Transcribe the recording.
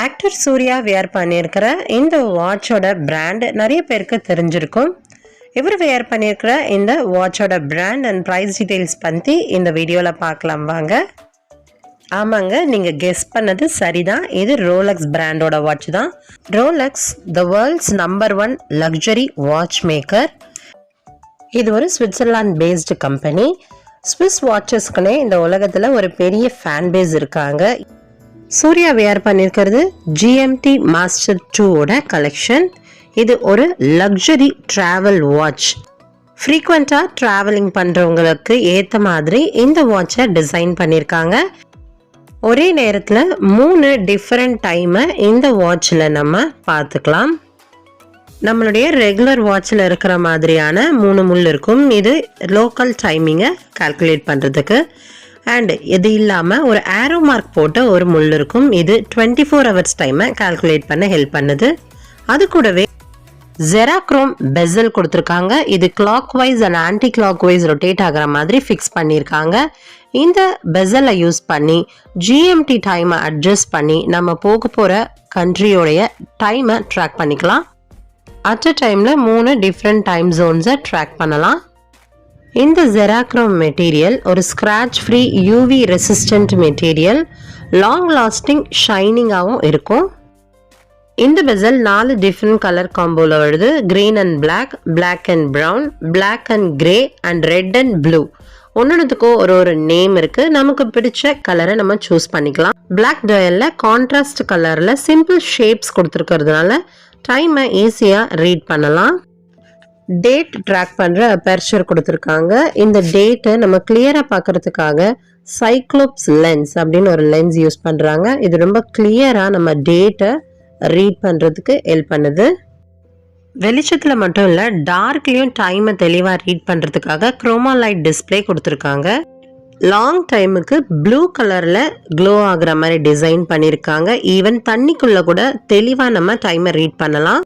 Actor Surya wear பண்ணியிருக்கிற இந்த வாட்சோட brand நிறைய பேருக்கு தெரிஞ்சிருக்கும். இவர் வியர் பண்ணியிருக்கிற இந்த வாட்சோட பிராண்ட் அண்ட் ப்ரைஸ் டீட்டெயில்ஸ் பற்றி இந்த வீடியோவில் பார்க்கலாம் வாங்க. ஆமாங்க, நீங்கள் கெஸ் பண்ணது சரிதான். இது ரோலக்ஸ் பிராண்டோட வாட்ச் தான். Rolex the world's number 1 luxury watch maker. இது ஒரு சுவிட்சர்லாந்து பேஸ்டு கம்பெனி. ஸ்விஸ் வாட்சஸ்க்குனே இந்த உலகத்தில் ஒரு பெரிய ஃபேன் பேஸ் இருக்காங்க. சூர்யா வியர் பண்ணியிருக்கிறது GMT மாஸ்டர் 2ஓட கலெக்ஷன். இது ஒரு லக்ஸரி ட்ராவல் வாட்ச். ஃப்ரீக்வெண்ட்டாக ட்ராவலிங் பண்ணுறவங்களுக்கு ஏற்ற மாதிரி இந்த வாட்சை டிசைன் பண்ணியிருக்காங்க. ஒரே நேரத்தில் 3 டிஃப்ரெண்ட் டைமை இந்த வாட்சில் நம்ம பார்த்துக்கலாம். நம்மளுடைய ரெகுலர் வாட்சில் இருக்கிற மாதிரியான 3 முள் இருக்கும். இது லோக்கல் டைமிங்கை கால்குலேட் பண்ணுறதுக்கு. அண்ட் இது இல்லாமல் ஒரு ஆரோ மார்க் போட்ட ஒரு முள் இருக்கும். இது 24 ஹவர்ஸ் டைமை கால்குலேட் பண்ண ஹெல்ப் பண்ணுது. அது கூடவே ஜெராக்ரோம் பெசல் கொடுத்துருக்காங்க. இது clockwise and anticlockwise rotate ஆகிற மாதிரி ஃபிக்ஸ் பண்ணியிருக்காங்க. இந்த பெசலை யூஸ் பண்ணி GMT டைமை அட்ஜஸ்ட் பண்ணி நம்ம போக போகிற கண்ட்ரியோடைய டைமை ட்ராக் பண்ணிக்கலாம். அட் அ டைமில் 3 டிஃப்ரெண்ட் டைம் ஜோன்ஸை ட்ராக் பண்ணலாம். இந்த ஜெராக்ரோம் மெட்டீரியல் ஒரு scratch free UV resistant material. Long lasting ஷைனிங்காகவும் இருக்கும். இந்த பெசல் 4 டிஃப்ரெண்ட் கலர் காம்போவில் வருது. Green and black, black and brown, black and grey and red and blue. ஒன்றுத்துக்கும் ஒரு நேம் இருக்குது. நமக்கு பிடிச்ச கலரை நம்ம சூஸ் பண்ணிக்கலாம். பிளாக் டயலில் கான்ட்ராஸ்ட் கலரில் சிம்பிள் ஷேப்ஸ் கொடுத்துருக்கிறதுனால டைமை ஈஸியாக ரீட் பண்ணலாம். டேட் ட்ராக் பண்ணுற அபெர்ச்சர் கொடுத்துருக்காங்க. இந்த டேட்டை நம்ம கிளியராக பார்க்கறதுக்காக சைக்ளோப்ஸ் லென்ஸ் அப்படின்னு ஒரு லென்ஸ் யூஸ் பண்ணுறாங்க. இது ரொம்ப கிளியராக நம்ம டேட்டை ரீட் பண்ணுறதுக்கு ஹெல்ப் பண்ணுது. வெளிச்சத்தில் மட்டும் இல்லை, டார்க்லேயும் டைமை தெளிவாக ரீட் பண்ணுறதுக்காக குரோமா லைட் டிஸ்பிளே கொடுத்துருக்காங்க. லாங் டைமுக்கு ப்ளூ கலரில் க்ளோ ஆகுற மாதிரி டிசைன் பண்ணியிருக்காங்க. ஈவன் தண்ணிக்குள்ளே கூட தெளிவாக நம்ம டைமை ரீட் பண்ணலாம்.